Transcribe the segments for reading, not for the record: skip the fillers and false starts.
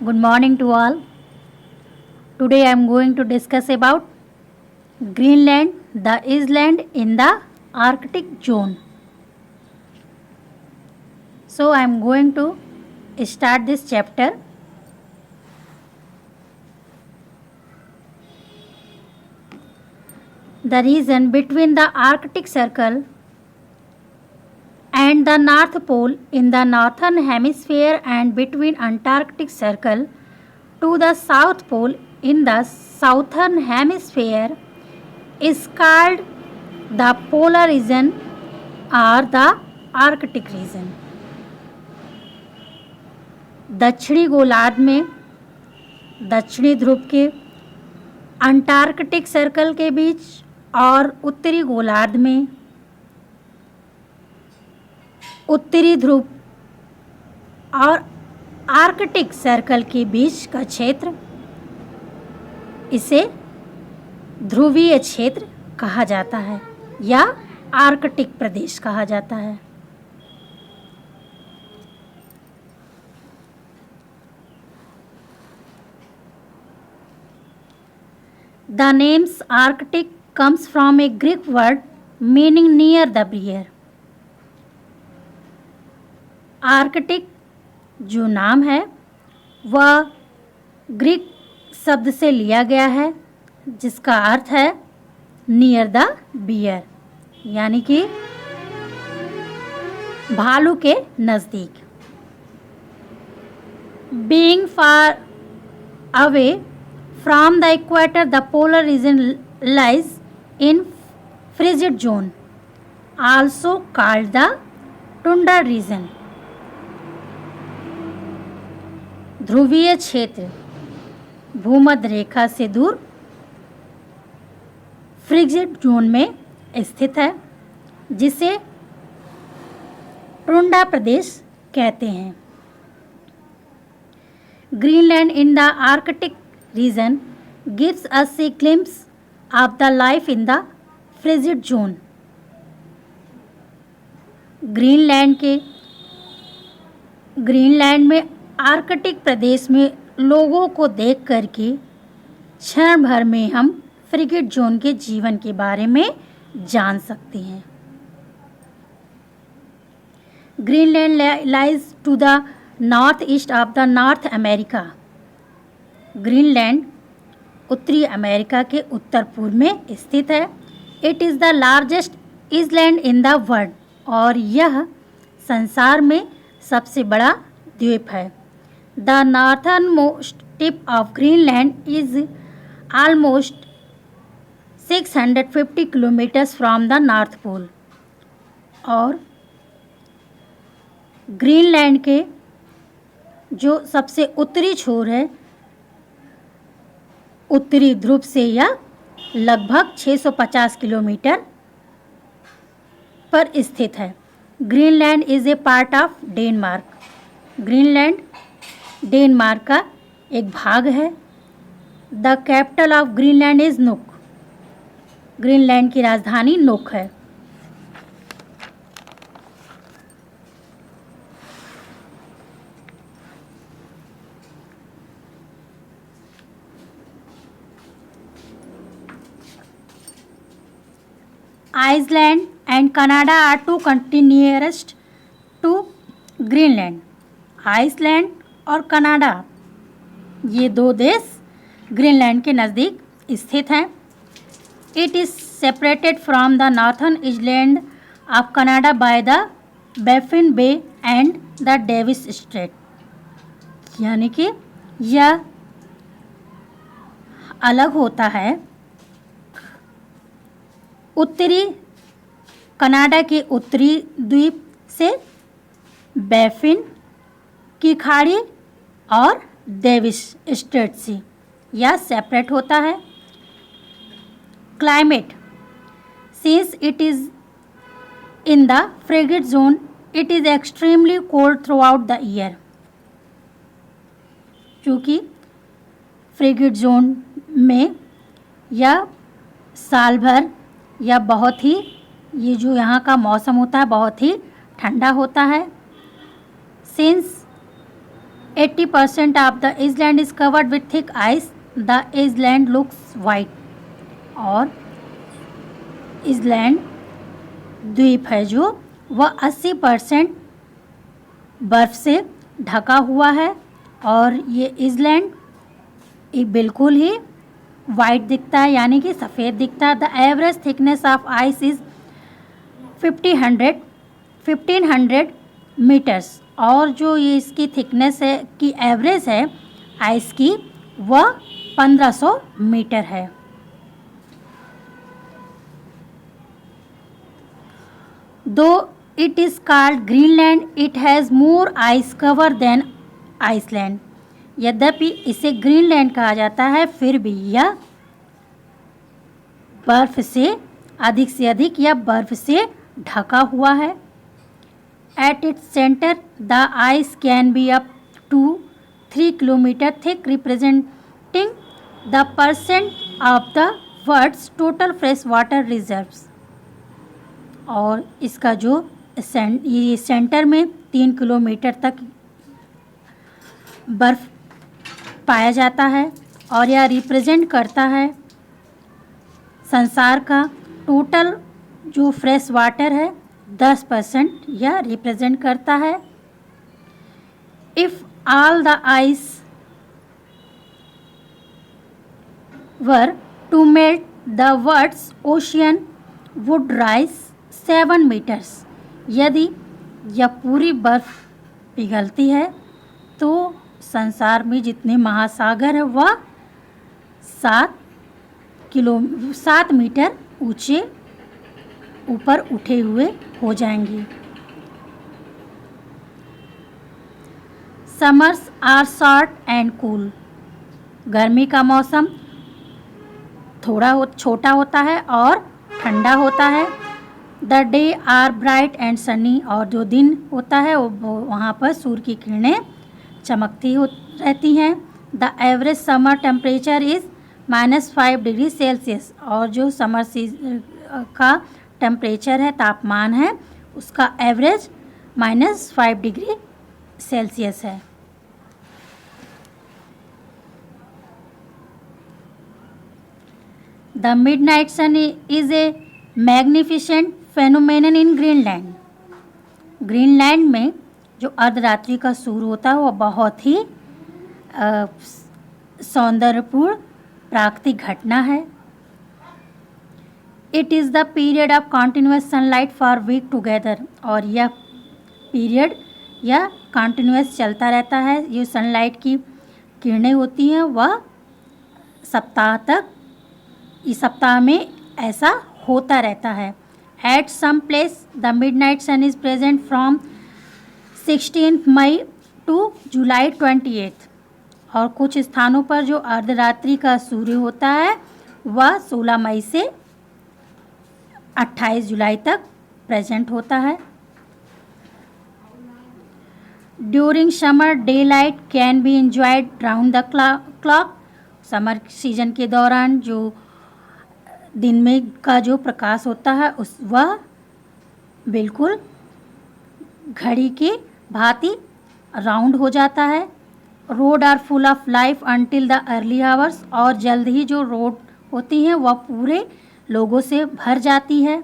Good morning to all. Today I am going to discuss about Greenland, the island in the Arctic zone. So I am going to start this chapter. The region between the Arctic Circle and the North Pole in the northern hemisphere and between Antarctic Circle to the South Pole in the southern hemisphere is called the polar region or the Arctic region. दक्षिणी गोलार्ध में दक्षिणी ध्रुव के Antarctic circle के बीच और उत्तरी गोलार्ध में उत्तरी ध्रुव और आर्कटिक सर्कल के बीच का क्षेत्र, इसे ध्रुवीय क्षेत्र कहा जाता है या आर्कटिक प्रदेश कहा जाता है. The names Arctic comes from a Greek word meaning near the barrier. Arctic जो नाम है वह ग्रीक शब्द से लिया गया है जिसका अर्थ है नियर द बियर, यानी कि भालू के नज़दीक. Being far away from the equator the polar region lies in frigid zone, also called the tundra region. ध्रुवीय क्षेत्र भूमध्य रेखा से दूर फ्रिजिड जोन में स्थित है जिसे टुंड्रा प्रदेश कहते हैं. Greenland in the Arctic region gives us A glimpse of the life in the frigid zone. Greenland में आर्कटिक प्रदेश में लोगों को देख कर के क्षण भर में हम फ्रिजिड जोन के जीवन के बारे में जान सकते हैं. Greenland lies to the north east of the North America. Greenland उत्तरी अमेरिका के उत्तर पूर्व में स्थित है. It is the largest island in the world और यह संसार में सबसे बड़ा द्वीप है. The northern most tip of Greenland is almost 650 kilometres from the North Pole. और ग्रीनलैंड के जो सबसे उत्तरी छोर है उत्तरी ध्रुव से यह लगभग 650 किलोमीटर पर स्थित है. Greenland is a part of Denmark. Greenland Denmark का एक भाग है. The capital of Greenland is Nuuk. Greenland की राजधानी नुक है. Iceland and Canada are two country nearest to Greenland. Iceland और कनाडा ये दो देश ग्रीनलैंड के नज़दीक स्थित हैं. It is separated from the northern island of Canada by the Baffin Bay and the Davis Strait, यानी कि यह अलग होता है उत्तरी कनाडा के उत्तरी द्वीप से बैफिन की खाड़ी और डेविस स्ट्रेट से. यह सेपरेट होता है. Climate since it is in the frigid zone it is extremely cold through out the year. क्योंकि फ्रिजिड जोन में यह साल भर या बहुत ही ये जो यहाँ का मौसम होता है बहुत ही ठंडा होता है. Since 80% of the island is covered with thick ice. The island looks white. और island द्वीप है जो वह 80% बर्फ से ढका हुआ है और ये island बिल्कुल ही वाइट दिखता है, यानी कि सफ़ेद दिखता है. The average thickness of ice is 1500 metres. और जो ये इसकी थिकनेस है की एवरेज है आइस की वह 1500 मीटर है. Though it is called Greenland, it has more ice cover than Iceland. यद्यपि इसे ग्रीनलैंड कहा जाता है, फिर भी यह बर्फ से अधिक या बर्फ से ढका हुआ है. At its centre the ice can be up to 3 kilometre thick, representing the percent of the world's total fresh water reserves. और इसका जो ये सेंटर में 3 किलोमीटर तक बर्फ पाया जाता है और यह रिप्रेजेंट करता है संसार का टोटल जो फ्रेश वाटर है 10% यह रिप्रेजेंट करता है. If all the ice were to melt the world's ocean would rise 7 metres. यदि यह पूरी बर्फ पिघलती है तो संसार में जितने महासागर है वह 7 मीटर ऊंचे ऊपर उठे हुए हो जाएंगे. Summers are short and cool. गर्मी का मौसम थोड़ा छोटा होता है और ठंडा होता है. The day are bright and sunny. और जो दिन होता है वो वहाँ पर सूर्य की किरणें चमकती रहती हैं. The average summer temperature is -5 degree Celsius. और जो समर का टेम्परेचर है, तापमान है, उसका एवरेज -5 डिग्री सेल्सियस है. The midnight sun is a magnificent phenomenon in Greenland. Greenland में जो अर्धरात्रि का सूर्य होता है वह बहुत ही सौंदर्यपूर्ण प्राकृतिक घटना है. It is the period of continuous sunlight for week together. और यह पीरियड यह कॉन्टिन्यूस चलता रहता है. ये सनलाइट की किरणें होती हैं वह इस सप्ताह में ऐसा होता रहता है. At some place the midnight sun is present from 16 May to July 28. और कुछ स्थानों पर जो अर्धरात्रि का सूर्य होता है वह 16 मई से 28 जुलाई तक प्रेजेंट होता है. During summer day light can be enjoyed round the clock. Summer season के दौरान जो दिन में का जो प्रकाश होता है वह बिल्कुल घड़ी की भांति राउंड हो जाता है. Road are full of life until the early hours. और जल्द ही जो रोड होती हैं वह पूरे लोगों से भर जाती है.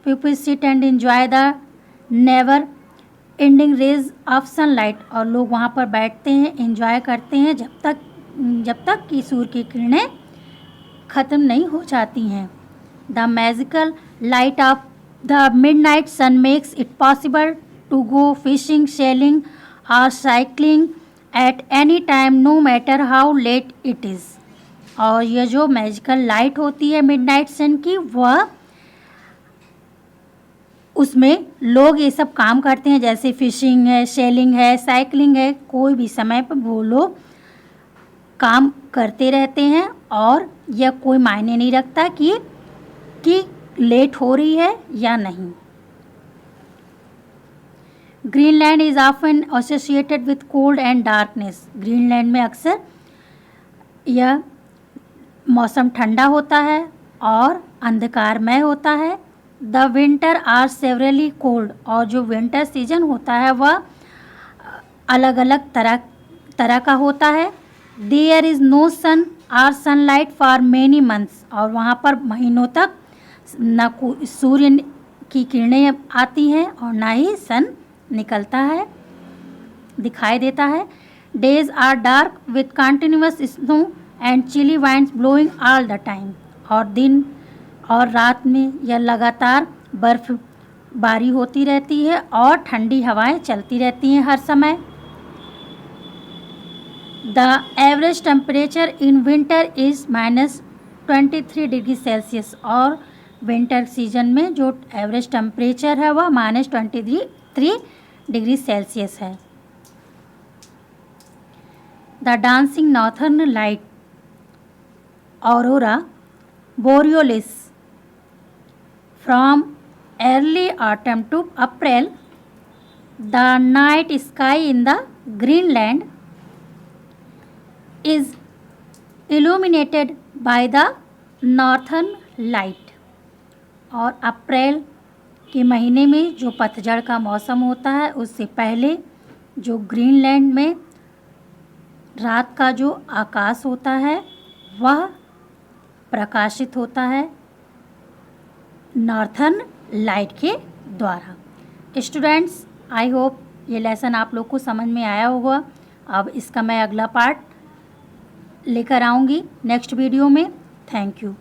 People sit and enjoy the never ending rays of sunlight. और लोग वहाँ पर बैठते हैं, एंजॉय करते हैं जब तक कि सूर्य की किरणें ख़त्म नहीं हो जाती हैं. The magical light of the midnight sun makes it possible to go fishing, sailing और cycling at any time no matter how late it is. और यह जो मैजिकल लाइट होती है मिडनाइट सन की वह उसमें लोग ये सब काम करते हैं, जैसे फिशिंग है, सेलिंग है, साइकिलिंग है. कोई भी समय पर वो लोग काम करते रहते हैं और यह कोई मायने नहीं रखता कि लेट हो रही है या नहीं. Greenland is often associated with cold and darkness. Greenland में अक्सर यह मौसम ठंडा होता है और अंधकारमय होता है. The winter are severely cold. और जो विंटर सीजन होता है वह अलग अलग तरह तरह का होता है। There is no sun or sunlight for many months, और वहाँ पर महीनों तक न सूर्य की किरणें आती हैं और ना ही सन निकलता है, दिखाई देता है। Days are dark with continuous snow and chilly winds blowing all the time, और दिन और रात में यह लगातार बर्फबारी होती रहती है और ठंडी हवाएं चलती रहती हैं हर समय। The average temperature in winter is -23 degree Celsius, और विंटर सीजन में जो एवरेज टेम्परेचर है वह -23 डिग्री सेल्सियस है। The dancing northern light aurora borealis from early autumn to April, the night sky in the Greenland is illuminated by the northern light। और अप्रैल के महीने में जो पतझड़ का मौसम होता है उससे पहले जो ग्रीनलैंड में रात का जो आकाश होता है वह प्रकाशित होता है नॉर्थर्न लाइट के द्वारा। स्टूडेंट्स, आई होप ये लेसन आप लोग को समझ में आया होगा। अब इसका मैं अगला पार्ट लेकर आऊँगी नेक्स्ट वीडियो में। Thank you.